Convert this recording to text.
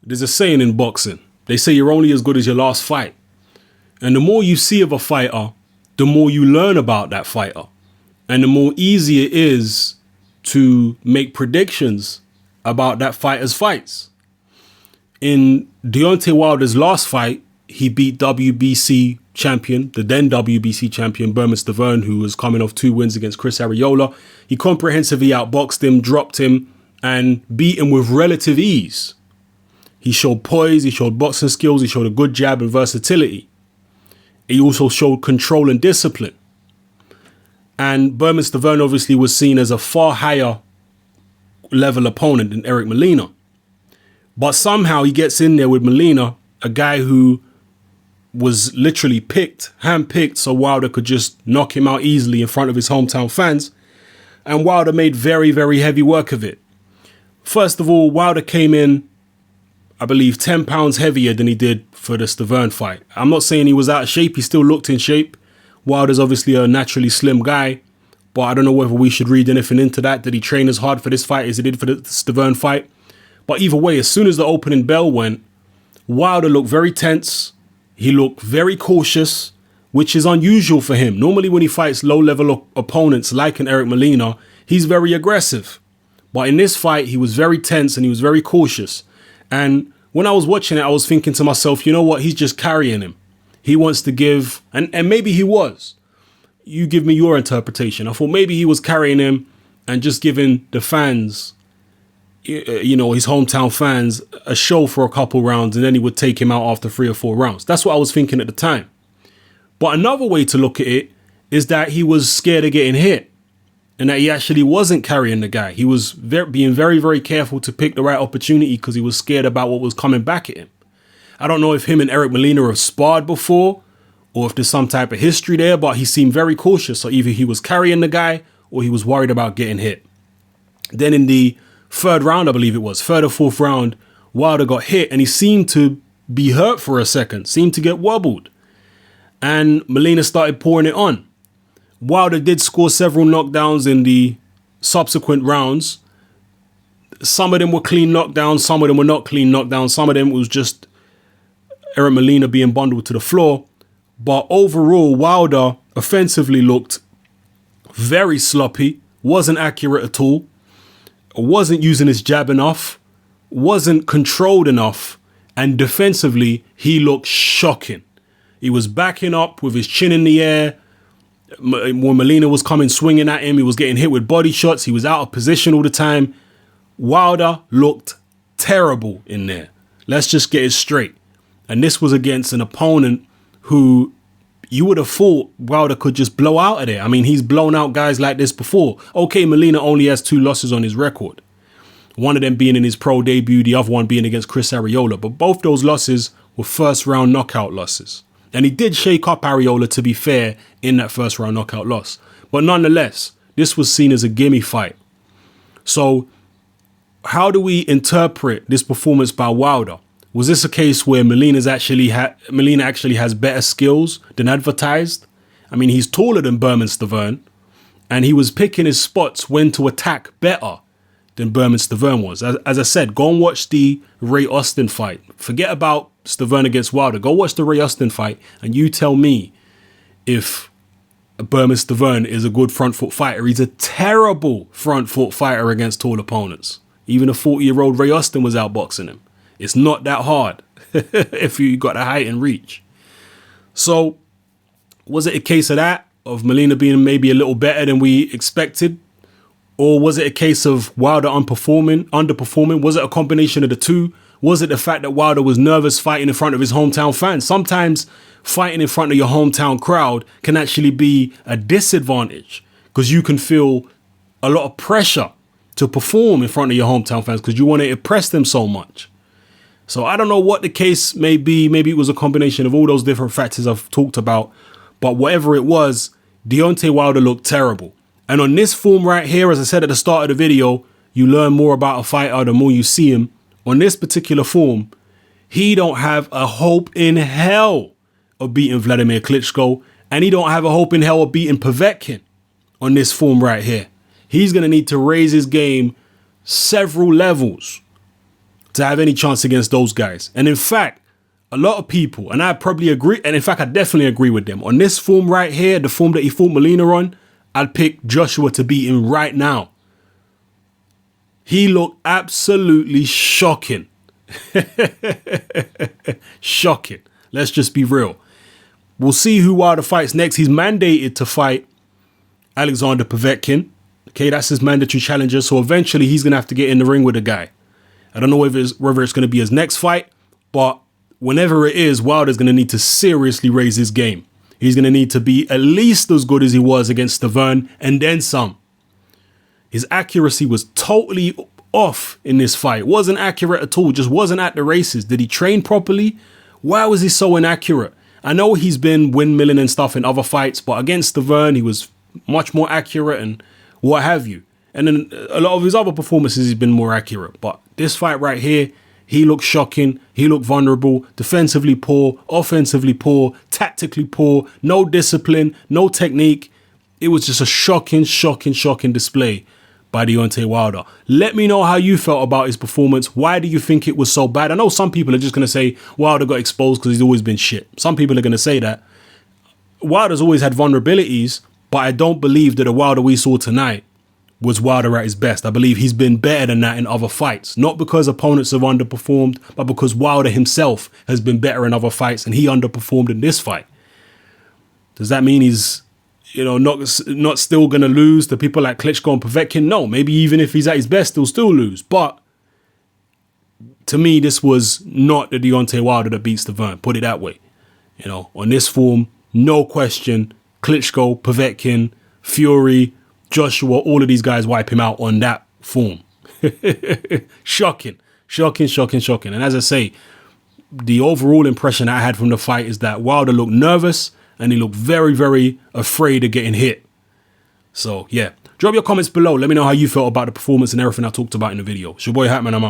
There's a saying in boxing. They say you're only as good as your last fight. And the more you see of a fighter, the more you learn about that fighter. And the more easy it is to make predictions about that fighter's fights. In Deontay Wilder's last fight, he beat WBC champion, the then WBC champion, Bermane Stiverne, who was coming off 2 wins against Chris Arreola. He comprehensively outboxed him, dropped him, and beat him with relative ease. He showed poise, he showed boxing skills, he showed a good jab and versatility. He also showed control and discipline. And Bermane Stiverne obviously was seen as a far higher level opponent than Eric Molina. But somehow he gets in there with Molina, a guy who was literally handpicked so Wilder could just knock him out easily in front of his hometown fans. And Wilder made very, very heavy work of it. First of all, Wilder came in, I believe, 10 pounds heavier than he did for the Stiverne fight. I'm not saying he was out of shape. He still looked in shape. Wilder's obviously a naturally slim guy, but I don't know whether we should read anything into that. Did he train as hard for this fight as he did for the Stiverne fight? But either way, as soon as the opening bell went, Wilder looked very tense. He looked very cautious, which is unusual for him. Normally when he fights low-level opponents like an Eric Molina, he's very aggressive. But in this fight, he was very tense and he was very cautious. And when I was watching it, I was thinking to myself, you know what? He's just carrying him. He wants to give, and maybe he was. You give me your interpretation. I thought maybe he was carrying him and just giving the fans, you know, his hometown fans, a show for a couple rounds, and then he would take him out after 3 or 4 rounds. That's what I was thinking at the time. But another way to look at it is that he was scared of getting hit and that he actually wasn't carrying the guy. He was being very, very careful to pick the right opportunity because he was scared about what was coming back at him. I don't know if him and Eric Molina have sparred before or if there's some type of history there, but he seemed very cautious. So either he was carrying the guy or he was worried about getting hit. Then in the 3rd round, I believe it was, 3rd or 4th round, Wilder got hit and he seemed to be hurt for a second, seemed to get wobbled. And Molina started pouring it on. Wilder did score several knockdowns in the subsequent rounds. Some of them were clean knockdowns, some of them were not clean knockdowns, some of them was just Eric Molina being bundled to the floor. But overall, Wilder offensively looked very sloppy, wasn't accurate at all, wasn't using his jab enough, wasn't controlled enough, and defensively, he looked shocking. He was backing up with his chin in the air. When Molina was coming swinging at him, he was getting hit with body shots. He was out of position all the time. Wilder looked terrible in there. Let's just get it straight. And this was against an opponent who you would have thought Wilder could just blow out of there. I mean, he's blown out guys like this before. Okay, Molina only has 2 losses on his record. One of them being in his pro debut, the other one being against Chris Arreola. But both those losses were 1st round knockout losses. And he did shake up Arreola, to be fair, in that 1st round knockout loss. But nonetheless, this was seen as a gimme fight. So how do we interpret this performance by Wilder? Was this a case where Molina actually has better skills than advertised? I mean, he's taller than Bermane Stiverne, and he was picking his spots when to attack better than Bermane Stiverne was. As I said, go and watch the Ray Austin fight. Forget about Stiverne against Wilder. Go watch the Ray Austin fight, and you tell me if Bermane Stiverne is a good front foot fighter. He's a terrible front foot fighter against tall opponents. Even a 40-year-old Ray Austin was outboxing him. It's not that hard if you got the height and reach. So was it a case of that, of Molina being maybe a little better than we expected? Or was it a case of Wilder underperforming? Was it a combination of the two? Was it the fact that Wilder was nervous fighting in front of his hometown fans? Sometimes fighting in front of your hometown crowd can actually be a disadvantage because you can feel a lot of pressure to perform in front of your hometown fans because you want to impress them so much. So I don't know what the case may be. Maybe it was a combination of all those different factors I've talked about. But whatever it was, Deontay Wilder looked terrible. And on this form right here, as I said at the start of the video, you learn more about a fighter the more you see him. On this particular form, he don't have a hope in hell of beating Vladimir Klitschko. And he don't have a hope in hell of beating Povetkin on this form right here. He's going to need to raise his game several levels to have any chance against those guys. And in fact, a lot of people, and I probably agree, and in fact, I definitely agree with them. On this form right here, the form that he fought Molina on, I'd pick Joshua to beat him right now. He looked absolutely shocking. Shocking. Let's just be real. We'll see who Wilder fights next. He's mandated to fight Alexander Povetkin. Okay, that's his mandatory challenger. So eventually he's going to have to get in the ring with the guy. I don't know whether it's going to be his next fight, but whenever it is, Wilder's going to need to seriously raise his game. He's going to need to be at least as good as he was against Stavern and then some. His accuracy was totally off in this fight. Wasn't accurate at all. Just wasn't at the races. Did he train properly? Why was he so inaccurate? I know he's been windmilling and stuff in other fights, but against Stavern, he was much more accurate and what have you. And then a lot of his other performances, he's been more accurate. But this fight right here, he looked shocking. He looked vulnerable. Defensively poor. Offensively poor. Tactically poor. No discipline. No technique. It was just a shocking display by Deontay Wilder. Let me know how you felt about his performance. Why do you think it was so bad? I know some people are just going to say Wilder got exposed because he's always been shit. Some people are going to say that. Wilder's always had vulnerabilities, but I don't believe that the Wilder we saw tonight was Wilder at his best. I believe he's been better than that in other fights. Not because opponents have underperformed, but because Wilder himself has been better in other fights and he underperformed in this fight. Does that mean he's, not still going to lose to people like Klitschko and Povetkin? No, maybe even if he's at his best, he'll still lose. But to me, this was not the Deontay Wilder that beats Stavern. Put it that way. On this form, no question, Klitschko, Povetkin, Fury, Joshua, all of these guys wipe him out on that form. Shocking. And as I say, the overall impression I had from the fight is that Wilder looked nervous and he looked very, very afraid of getting hit. So, yeah. Drop your comments below. Let me know how you felt about the performance and everything I talked about in the video. It's your boy Hatman. I'm out.